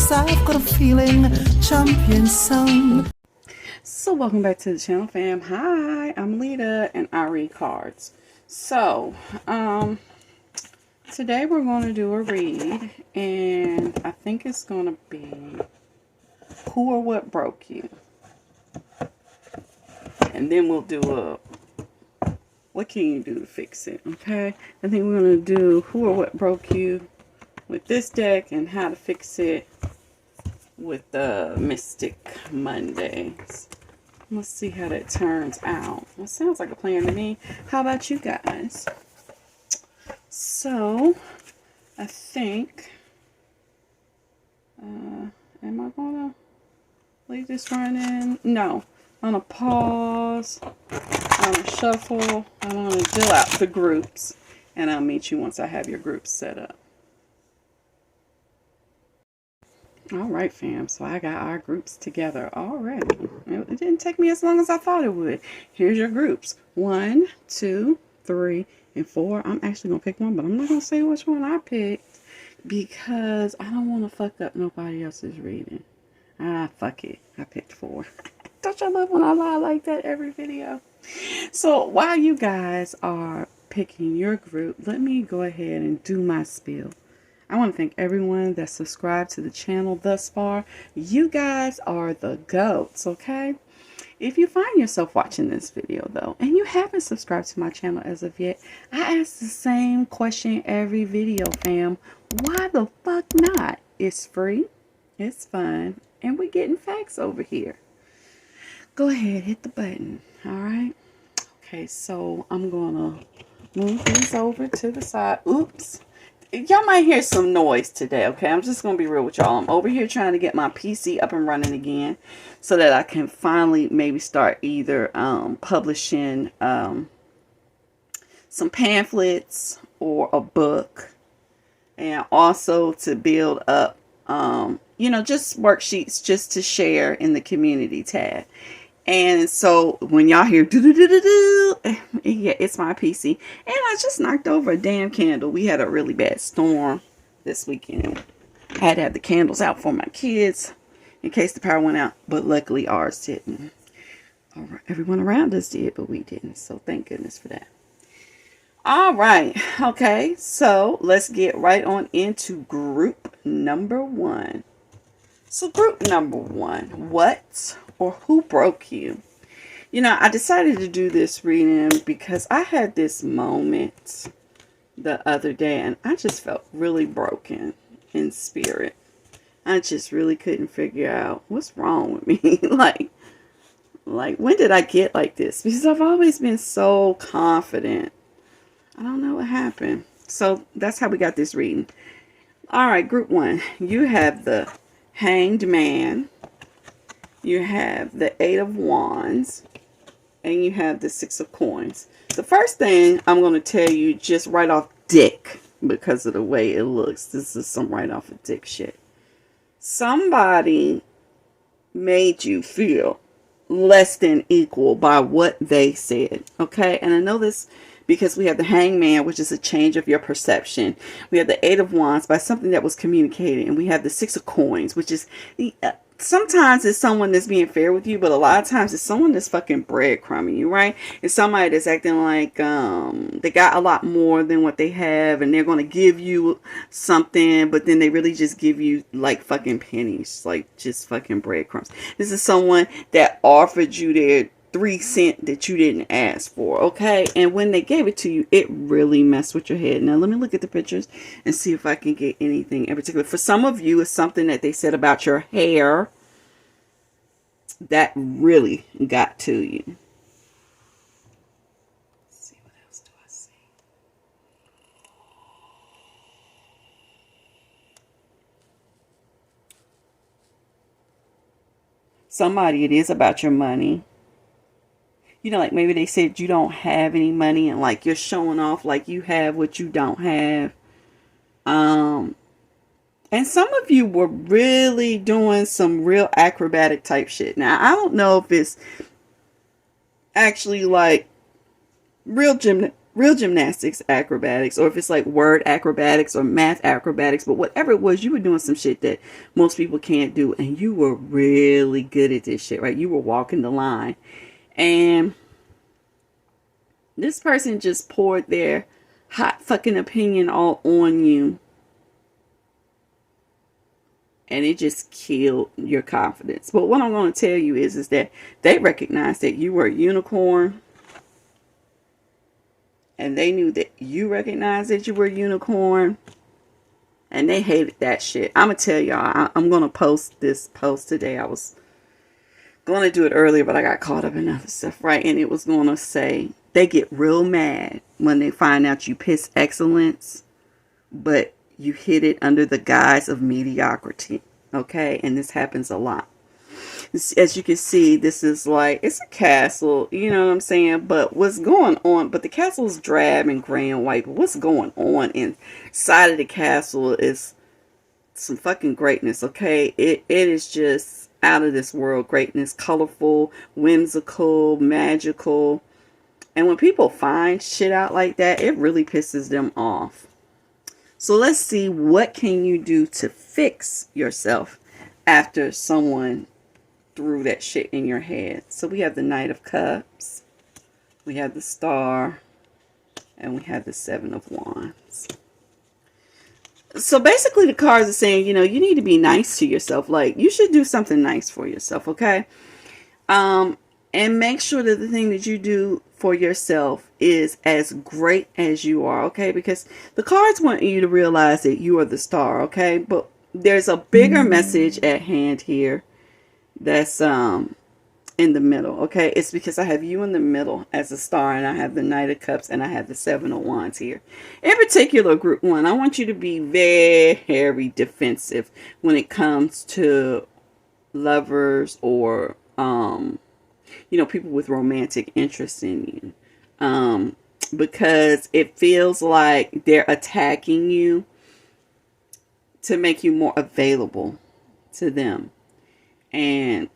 'cause I've got a feeling champion song. So welcome back to the channel, fam. Hi, I'm Lita and I read cards. So today we're going to do a read, and I think it's going to be who or what broke you, and then we'll do a what can you do to fix it. Okay, I think we're going to do who or what broke you with this deck and how to fix it with the Mystic Mondays. Let's see how that turns out. It sounds like a plan to me. How about you guys? So, I think, am I going to leave this running? No. I'm going to pause. I'm going to shuffle. I'm going to deal out the groups. And I'll meet you once I have your groups set up. Alright, fam, so I got our groups together already. It didn't take me as long as I thought it would. Here's your groups. 1, 2, 3, and 4. I'm actually going to pick one, but I'm not going to say which one I picked because I don't want to fuck up nobody else's reading. Fuck it. I picked 4. Don't y'all love when I lie like that every video? So while you guys are picking your group, let me go ahead and do my spiel. I want to thank everyone that subscribed to the channel thus far. You guys are the GOATs, okay? If you find yourself watching this video, though, and you haven't subscribed to my channel as of yet, I ask the same question every video, fam. Why the fuck not? It's free, it's fun, and we're getting facts over here. Go ahead, hit the button, alright? Okay, so I'm going to move these over to the side. Oops. Y'all might hear some noise today, okay? I'm just going to be real with y'all. I'm over here trying to get my PC up and running again so that I can finally maybe start either publishing some pamphlets or a book. And also to build up, you know, just worksheets just to share in the community tab. And so when y'all hear do-do-do-do-do, yeah, it's my PC. And I just knocked over a damn candle. We had a really bad storm this weekend. I had to have the candles out for my kids in case the power went out. But luckily ours didn't. All right, everyone around us did, but we didn't. So thank goodness for that. All right. Okay, so let's get right on into group number 1. So group number 1, what or who broke you? You know, I decided to do this reading because I had this moment the other day and I just felt really broken in spirit. I just really couldn't figure out what's wrong with me. like when did I get like this? Because I've always been so confident. I don't know what happened. So that's how we got this reading. All right, group 1. You have the Hanged Man. You have the 8 of Wands. And you have the 6 of Coins. The first thing I'm going to tell you just right off dick, because of the way it looks. This is some right off of dick shit. Somebody made you feel less than equal by what they said. Okay? And I know this because we have the Hangman, which is a change of your perception. We have the 8 of Wands by something that was communicated. And we have the 6 of Coins, which is sometimes it's someone that's being fair with you, but a lot of times it's someone that's fucking breadcrumbing you, right? It's somebody that's acting like they got a lot more than what they have, and they're going to give you something, but then they really just give you like fucking pennies, like just fucking breadcrumbs. This is someone that offered you their 3 cents that you didn't ask for, okay? And when they gave it to you, it really messed with your head. Now let me look at the pictures and see if I can get anything in particular. For some of you, it's something that they said about your hair that really got to you. Let's see, what else do I see? Somebody, it is about your money. You know, like maybe they said you don't have any money and like you're showing off like you have what you don't have. And some of you were really doing some real acrobatic type shit. Now, I don't know if it's actually like real real gymnastics acrobatics, or if it's like word acrobatics or math acrobatics, but whatever it was, you were doing some shit that most people can't do, and you were really good at this shit, right? You were walking the line. And this person just poured their hot fucking opinion all on you, and it just killed your confidence. But what I'm going to tell you is that they recognized that you were a unicorn, and they knew that you recognized that you were a unicorn, and they hated that shit. I'm going to tell y'all, I'm going to post this post today. I was going to do it earlier, but I got caught up in other stuff, right? And it was going to say, they get real mad when they find out you piss excellence, but you hid it under the guise of mediocrity. Okay? And this happens a lot. As you can see, this is like, it's a castle, you know what I'm saying? But what's going on, but the castle is drab and gray and white, but what's going on inside of the castle is some fucking greatness, okay? It is just out of this world greatness, colorful, whimsical, magical. And when people find shit out like that, it really pisses them off. So let's see, what can you do to fix yourself after someone threw that shit in your head? So we have the Knight of Cups, we have the Star, and we have the Seven of Wands. So basically the cards are saying, you know, you need to be nice to yourself. Like, you should do something nice for yourself, okay? And make sure that the thing that you do for yourself is as great as you are, okay? Because the cards want you to realize that you are the star, okay? But there's a bigger message at hand here that's in the middle, okay? It's because I have you in the middle as a star, and I have the Knight of Cups, and I have the Seven of Wands here. In particular, Group 1, I want you to be very defensive when it comes to lovers or you know, people with romantic interest in you, because it feels like they're attacking you to make you more available to them, and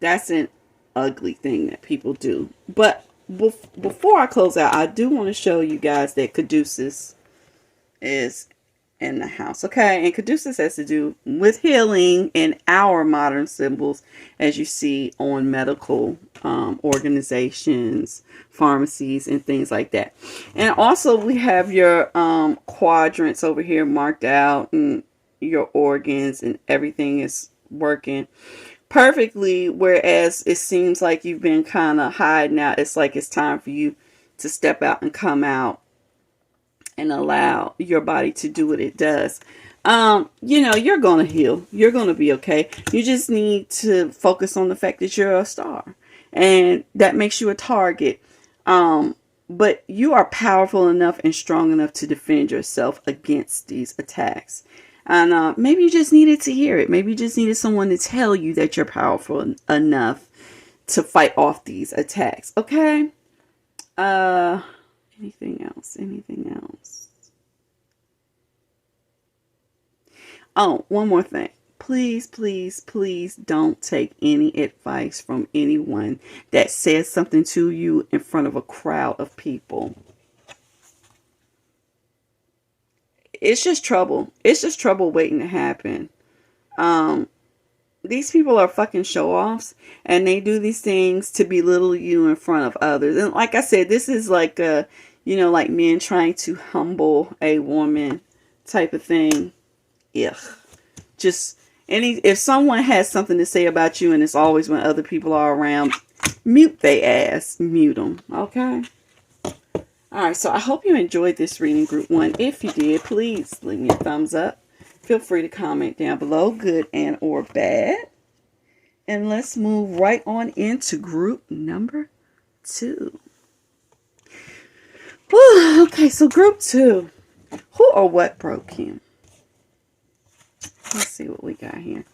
that's an ugly thing that people do. But before I close out, I do want to show you guys that Caduceus is in the house, okay? And Caduceus has to do with healing and our modern symbols, as you see on medical organizations, pharmacies, and things like that. And also we have your quadrants over here marked out, and your organs, and everything is working perfectly, whereas it seems like you've been kind of hiding out. It's like it's time for you to step out and come out and allow your body to do what it does. You know, you're going to heal. You're going to be okay. You just need to focus on the fact that you're a star, and that makes you a target. But you are powerful enough and strong enough to defend yourself against these attacks. And maybe you just needed to hear it. Maybe you just needed someone to tell you that you're powerful enough to fight off these attacks. Okay? Anything else? Anything else? Oh, one more thing. Please, please, please don't take any advice from anyone that says something to you in front of a crowd of people. It's just trouble. It's just trouble waiting to happen. These people are fucking show-offs, and they do these things to belittle you in front of others. And like I said, this is like a, you know, like men trying to humble a woman type of thing. Ugh. Just if someone has something to say about you, and it's always when other people are around, mute they ass. Mute them. Okay? Alright, so I hope you enjoyed this reading, Group 1. If you did, please leave me a thumbs up. Feel free to comment down below, good and or bad. And let's move right on into Group number 2. Whew, okay, so Group 2. Who or what broke him? Let's see what we got here.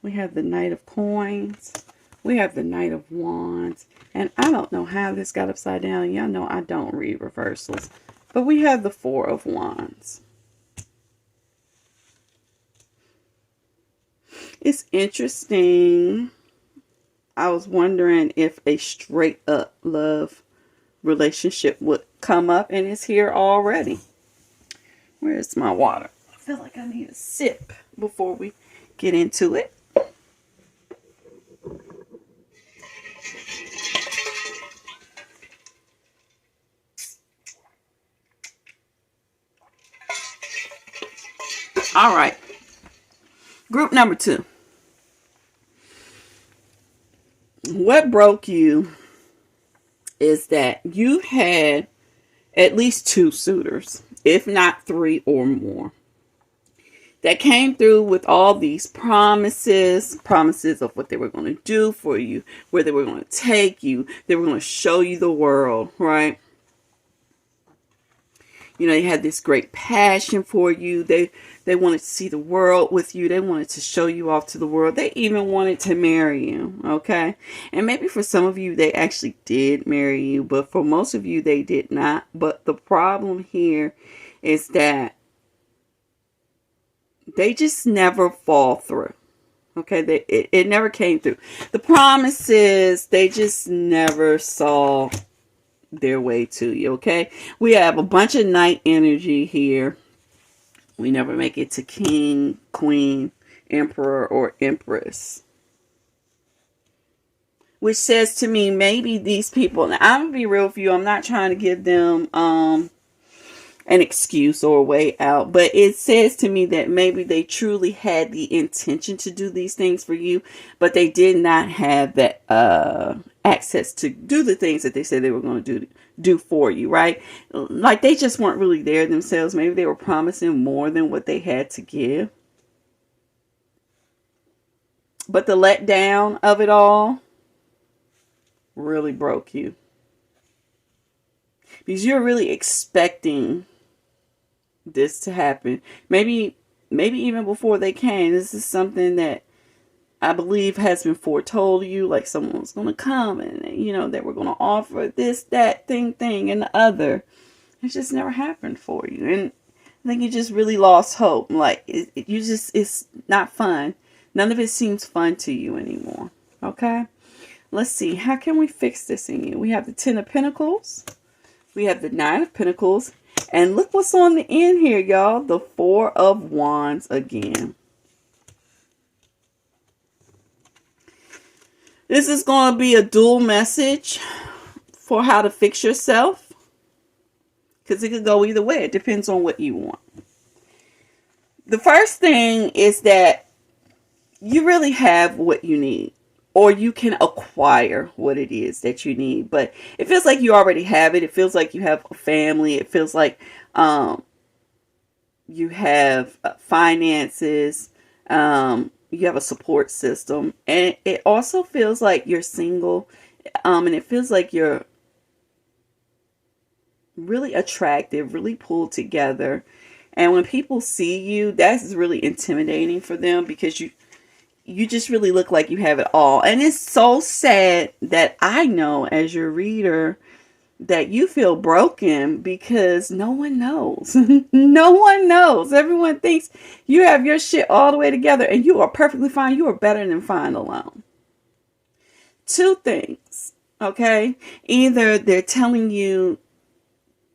We have the Knight of Coins. We have the Knight of Wands. And I don't know how this got upside down. Y'all know I don't read reversals. But we have the Four of Wands. It's interesting. I was wondering if a straight up love relationship would come up, and it's here already. Where's my water? I feel like I need a sip before we get into it. All right. Group number 2. What broke you is that you had at least 2 suitors, if not 3 or more, that came through with all these promises of what they were going to do for you, where they were going to take you, they were going to show you the world, right? You know, they had this great passion for you. They wanted to see the world with you. They wanted to show you off to the world. They even wanted to marry you, okay? And maybe for some of you, they actually did marry you, but for most of you, they did not. But the problem here is that they just never fall through, okay? It never came through. The promises, they just never saw their way to you, okay? We have a bunch of night energy here. We never make it to king, queen, emperor, or empress. Which says to me, maybe these people, now I'm gonna be real with you, I'm not trying to give them an excuse or a way out, but it says to me that maybe they truly had the intention to do these things for you, but they did not have that access to do the things that they said they were going to do for you, right? Like they just weren't really there themselves. Maybe they were promising more than what they had to give. But the letdown of it all really broke you. Because you're really expecting this to happen. Maybe even before they came. This is something that I believe has been foretold to you, like someone's going to come and, you know, they were going to offer this, that, thing, and the other. It just never happened for you. And I think you just really lost hope. Like, it's not fun. None of it seems fun to you anymore. Okay? Let's see. How can we fix this in you? We have the 10 of Pentacles. We have the 9 of Pentacles. And look what's on the end here, y'all. The 4 of Wands again. This is going to be a dual message for how to fix yourself. Because it could go either way. It depends on what you want. The first thing is that you really have what you need. Or you can acquire what it is that you need. But it feels like you already have it. It feels like you have a family. It feels like you have finances. You have a support system. And it also feels like you're single. And it feels like you're really attractive, really pulled together. And when people see you, that's really intimidating for them because you just really look like you have it all. And it's so sad that I know as your reader that you feel broken because no one knows. No one knows. Everyone thinks you have your shit all the way together and you are perfectly fine. You are better than fine alone. 2 things, okay? Either they're telling you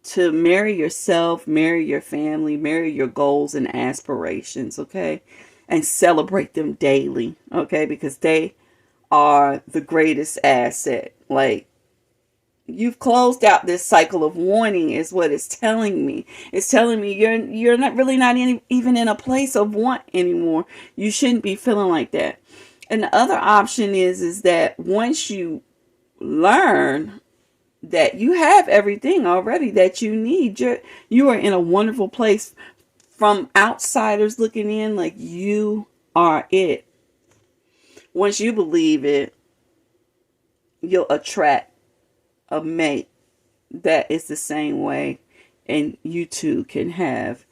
to marry yourself, marry your family, marry your goals and aspirations, okay? And celebrate them daily, okay? Because they are the greatest asset. Like, you've closed out this cycle of wanting is what it's telling me. It's telling me you're not even in a place of want anymore. You shouldn't be feeling like that. And the other option is that once you learn that you have everything already that you need, you are in a wonderful place. From outsiders looking in, like you are it. Once you believe it, you'll attract a mate that is the same way. And you too can have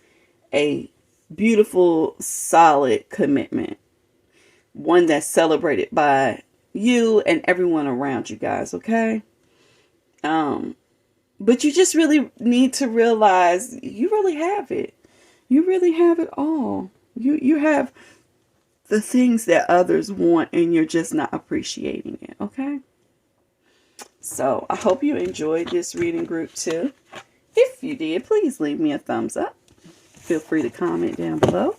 a beautiful, solid commitment. One that's celebrated by you and everyone around you guys, okay? But you just really need to realize you really have it. You really have it all. You have the things that others want and you're just not appreciating it, okay? So I hope you enjoyed this reading, group 2. If you did, please leave me a thumbs up. Feel free to comment down below,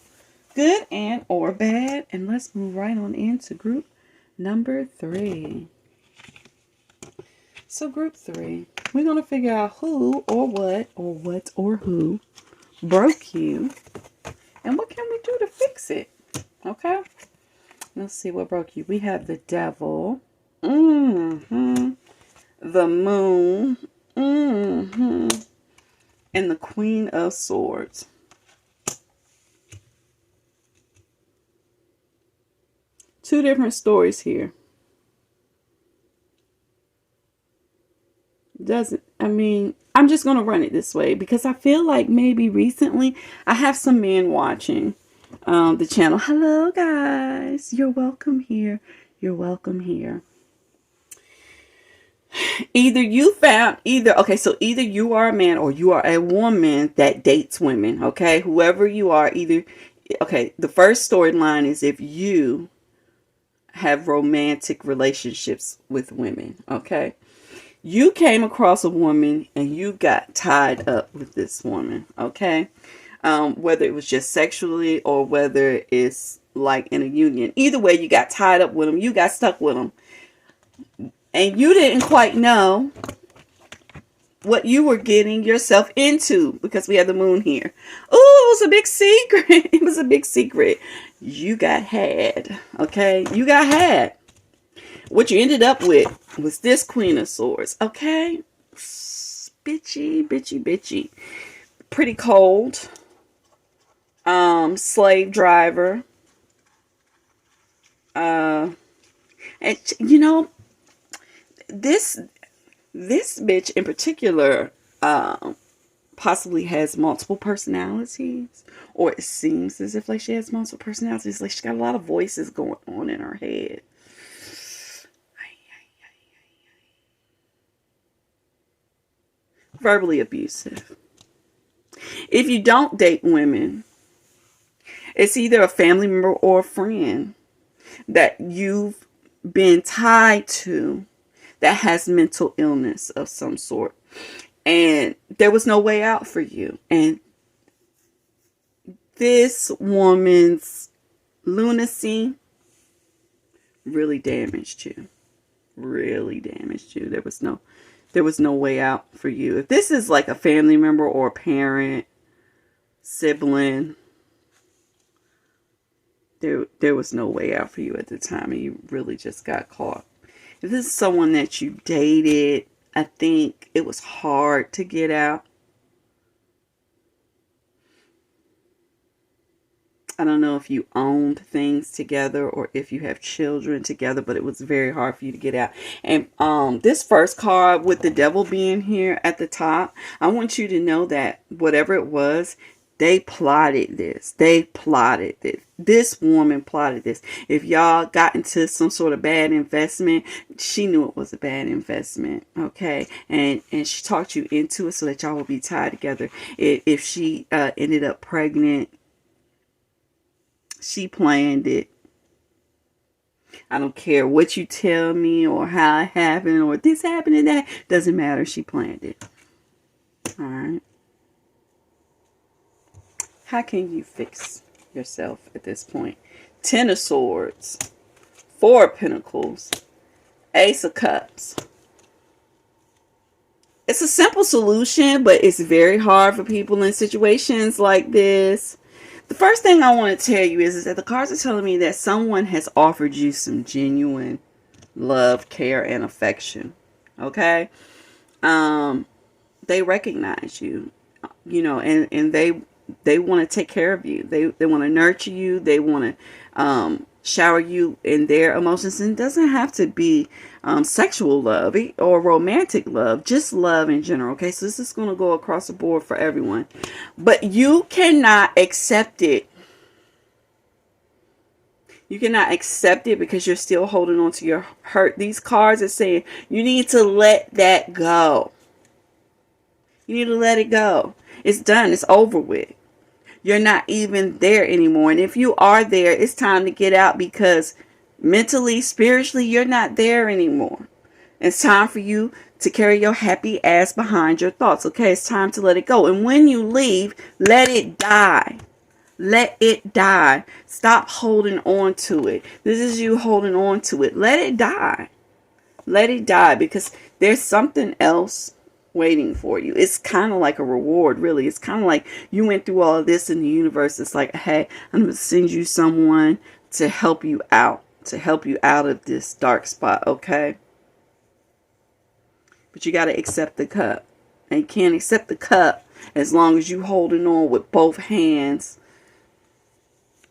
good and or bad. And let's move right on into group number 3. So group 3, we're going to figure out who or what or who broke you and what can we do to fix it. Okay, let's see what broke you. We have the Devil, the Moon, and the Queen of Swords. Two different stories here. I'm just going to run it this way because I feel like maybe recently I have some men watching the channel. Hello, guys. You're welcome here. You're welcome here. Either you are a man or you are a woman that dates women. Okay. Whoever you are, the first storyline is if you have romantic relationships with women. Okay. You came across a woman and you got tied up with this woman. Okay. Whether it was just sexually or whether it's like in a union. Either way, you got tied up with them. You got stuck with them. And you didn't quite know what you were getting yourself into because we have the Moon here. Oh, it was a big secret. It was a big secret. You got had. Okay? You got had. What you ended up with was this Queen of Swords. Okay? Bitchy. Pretty cold. Slave driver. And you know, this bitch in particular possibly has multiple personalities, or it seems as if like she has multiple personalities. Like she got a lot of voices going on in her head. Verbally abusive. If you don't date women, it's either a family member or a friend that you've been tied to that has mental illness of some sort. And there was no way out for you. And this woman's lunacy really damaged you. Really damaged you. There was no way out for you. If this is like a family member or a parent, sibling, there was no way out for you at the time, and you really just got caught. If this is someone that you dated, I think it was hard to get out. I don't know if you owned things together or if you have children together, but it was very hard for you to get out. And this first card with the Devil being here at the top, I want you to know that whatever it was, they plotted this. They plotted this. This woman plotted this. If y'all got into some sort of bad investment, she knew it was a bad investment. Okay. And she talked you into it so that y'all would be tied together. If she ended up pregnant, she planned it. I don't care what you tell me or how it happened or this happened and that. Doesn't matter. She planned it. All right. How can you fix yourself at this point? 10 of Swords, 4 of Pentacles, Ace of Cups. It's a simple solution, but it's very hard for people in situations like this. The first thing I want to tell you is that the cards are telling me that someone has offered you some genuine love, care, and affection. Okay? They recognize you, you know, and they want to take care of you. They want to nurture you. They want to shower you in their emotions. And it doesn't have to be sexual love or romantic love, just love in general. Okay, so this is going to go across the board for everyone. But you cannot accept it. You cannot accept it because you're still holding on to your hurt. These cards are saying you need to let that go. You need to let it go. It's done. It's over with. You're not even there anymore. And if you are there, it's time to get out because mentally, spiritually, you're not there anymore. It's time for you to carry your happy ass behind your thoughts. Okay, it's time to let it go. And when you leave, let it die. Let it die. Stop holding on to it. This is you holding on to it. Let it die. Let it die, because there's something else waiting for you. It's kind of like a reward, really. It's kind of like you went through all of this in the universe. It's like, hey, I'm going to send you someone to help you out of this dark spot, okay? But you got to accept the cup. And you can't accept the cup as long as you holding on with both hands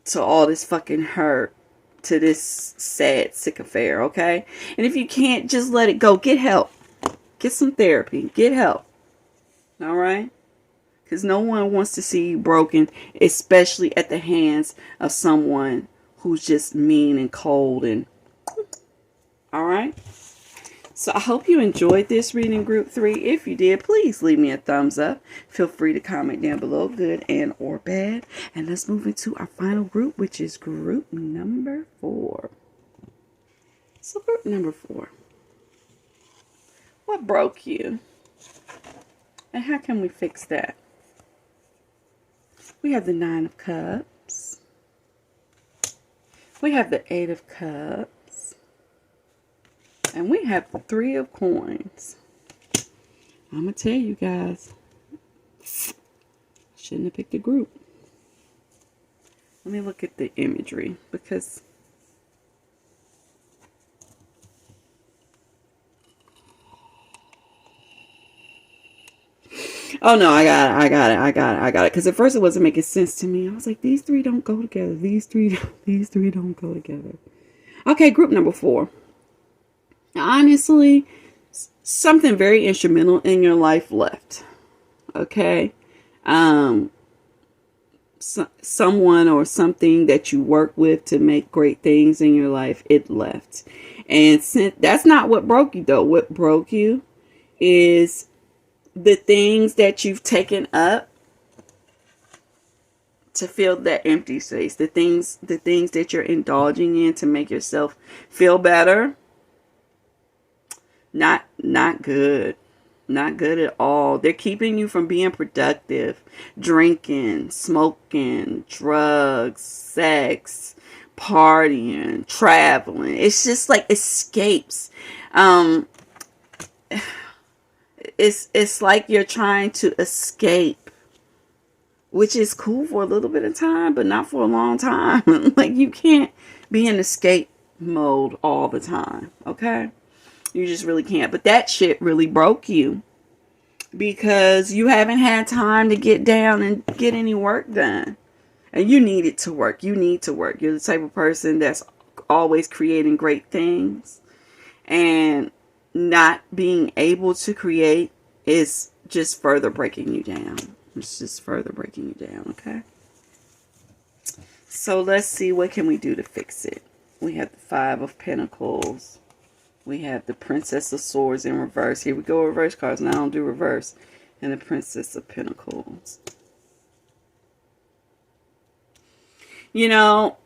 to all this fucking hurt, to this sad, sick affair, okay? And if you can't, just let it go. Get help. Get some therapy. Get help. All right? Because no one wants to see you broken, especially at the hands of someone who's just mean and cold. And all right? So I hope you enjoyed this reading, group 3. If you did, please leave me a thumbs up. Feel free to comment down below, good and or bad. And let's move into our final group, which is group number 4. So group number 4. What broke you? And how can we fix that? We have the 9 of Cups. We have the 8 of Cups. And we have the 3 of Coins. I'm going to tell you guys, shouldn't have picked a group. Let me look at the imagery, because oh no, I got it. Because at first it wasn't making sense to me. I was like, these 3 don't go together. These three don't go together. Okay, group number 4. Honestly, something very instrumental in your life left. Okay. Someone or something that you work with to make great things in your life, it left. And since that's not what broke you, though. What broke you is the things that you've taken up to fill that empty space. The things that you're indulging in to make yourself feel better. Not good. Not good at all. They're keeping you from being productive. Drinking, smoking, drugs, sex, partying, traveling. It's just like escapes. It's like you're trying to escape, which is cool for a little bit of time, but not for a long time. Like, you can't be in escape mode all the time, okay? You just really can't. But that shit really broke you, because you haven't had time to get down and get any work done. And you need it to work. You need to work. You're the type of person that's always creating great things. And not being able to create is just further breaking you down. It's just further breaking you down, okay? So let's see, what can we do to fix it? We have the 5 of Pentacles. We have the Princess of Swords in reverse. Here we go, reverse cards. Now I don't do reverse. And the Princess of Pentacles. You know,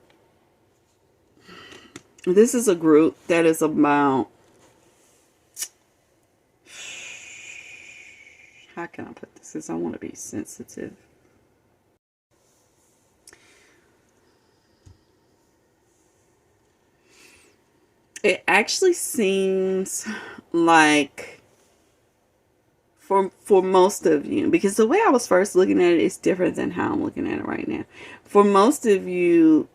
this is a group that is about, how can I put this? Because I want to be sensitive. It actually seems like for most of you, because the way I was first looking at it is different than how I'm looking at it right now. For most of you,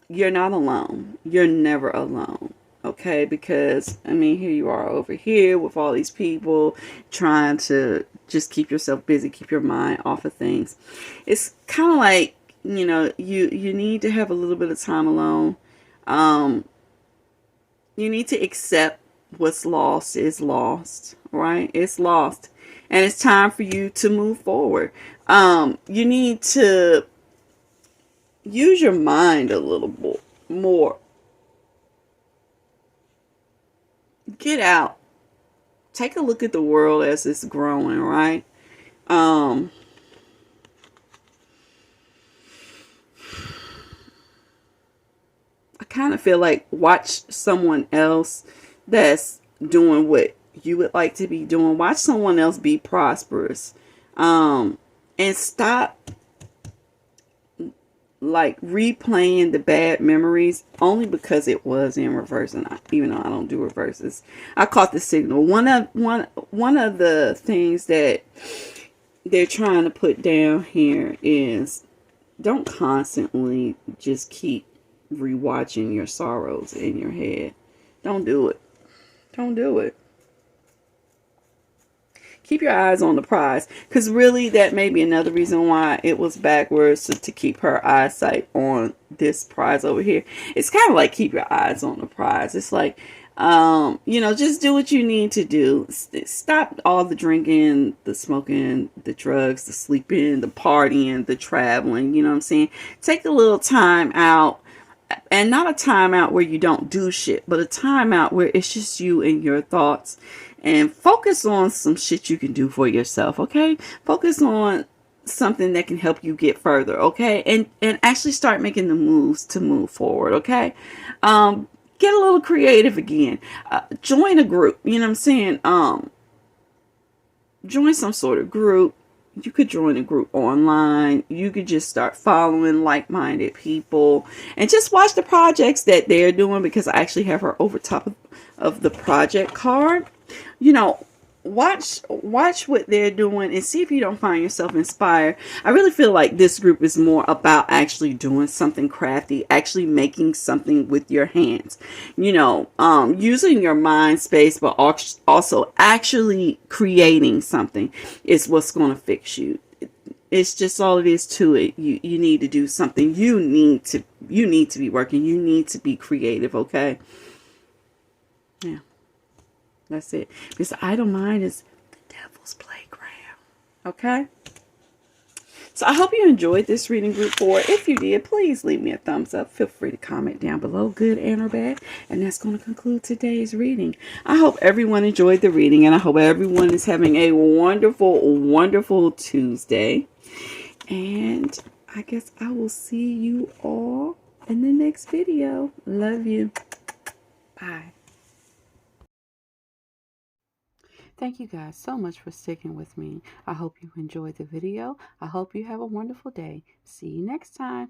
you're not alone. You're never alone. Okay, because I mean, here you are over here with all these people trying to just keep yourself busy, keep your mind off of things. It's kind of like, you know, you need to have a little bit of time alone. You need to accept what's lost is lost, right? It's lost, and it's time for you to move forward. You need to use your mind a little more. Get out. Take a look at the world as it's growing, right? I kind of feel like watch someone else that's doing what you would like to be doing. Watch someone else be prosperous. And stop like replaying the bad memories only because it was in reverse. And even though I don't do reverses, I caught the signal. One of the things that they're trying to put down here is don't constantly just keep rewatching your sorrows in your head. Don't do it. Don't do it. Keep your eyes on the prize, because really that may be another reason why it was backwards, to keep her eyesight on this prize over here. It's kind of like keep your eyes on the prize. It's like, just do what you need to do. Stop all the drinking, the smoking, the drugs, the sleeping, the partying, the traveling. You know what I'm saying? Take a little time out. And not a time out where you don't do shit, but a time out where it's just you and your thoughts. And focus on some shit you can do for yourself, okay? Focus on something that can help you get further, okay? And actually start making the moves to move forward, okay? Get a little creative again. Join a group, you know what I'm saying? Join some sort of group. You could join a group online. You could just start following like-minded people and just watch the projects that they're doing, because I actually have her over top of the project card. Watch what they're doing and see if you don't find yourself inspired. I really feel like this group is more about actually doing something crafty, actually making something with your hands, using your mind space, but also actually creating something is what's going to fix you. It's just all it is to it. You need to do something. You need to be working. You need to be creative. Okay. Yeah. That's it. Because the idle mind is the devil's playground. Okay? So I hope you enjoyed this reading, group 4. If you did, please leave me a thumbs up. Feel free to comment down below, good and or bad. And that's going to conclude today's reading. I hope everyone enjoyed the reading, and I hope everyone is having a wonderful, wonderful Tuesday. And I guess I will see you all in the next video. Love you. Bye. Thank you guys so much for sticking with me. I hope you enjoyed the video. I hope you have a wonderful day. See you next time.